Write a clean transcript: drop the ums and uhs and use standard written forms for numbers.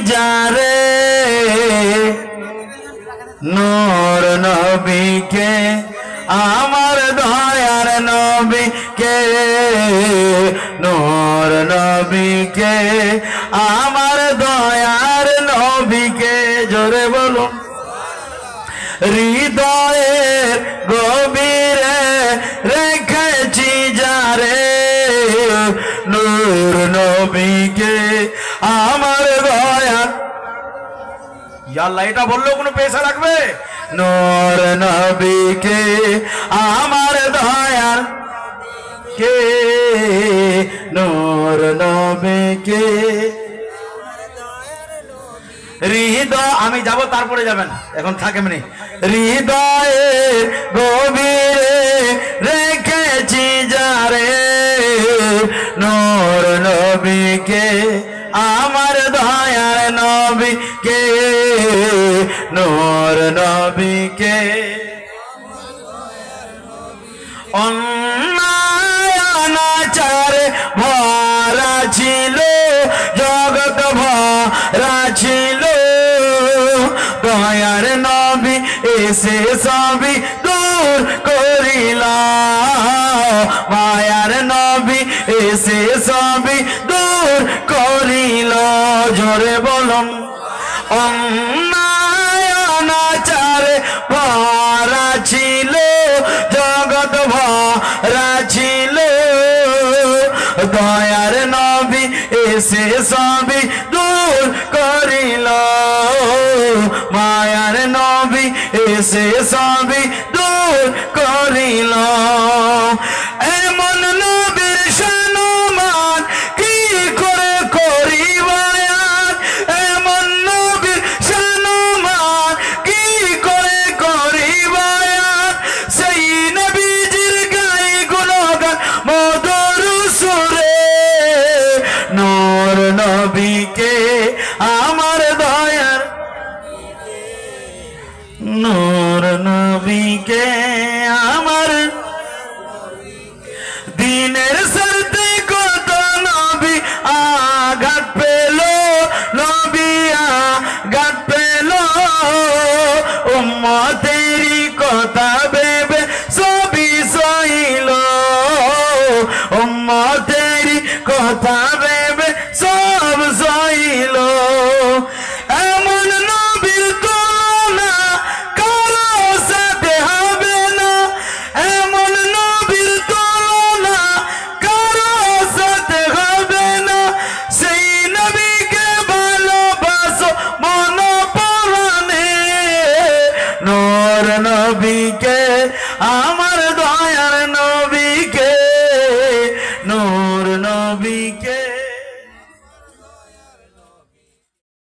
যারে নূর নবীকে আমার দয়ার নবীকে নূর নবীকে আমার দয়ার নবীকে জোরে বলুন হৃদয়ের গভীরে রেখেছি যারে নূর নবীকে আমার দয়া আল্লাহ এটা বললেও কোনো পেশা রাখবে নূর নবীকে আমার দয়ার কে নূর নবীকে হৃদয় আমি যাব তারপরে যাবেন এখন থাকেননি হৃদয়ের গভীরে রেখেছি যারে নূর নবীকে আমার দয়ার নবীকে নূর নবীকে অন্যায়াচারে ভরা ছিল জগৎ ভরা ছিল দয়ার নবী এসে সবই দূর করিল মায়ার নবী এসে সবই দূর করিল জোরে বলুন অন্যায়াচারে ভরা ছিল জগৎ ভরা ছিল দয়ার নবী এসে সবই দূর করিল মায়ার নবী এসে সবই দূর করিল এমন নবীর সম্মান কি করে করিব এমন নবীর সম্মান কি করে করিব সেই নবীজির গাই গুণগান মধুর সুরে নূর নবীকে আমার দয়ার নূর নবীকে আমার দিনের সাথে কত নবী আঘাত পেল নবী আঘাত পেল উম্মতেরই কথা ভেবে সবই সইল উম্মতেরই কথা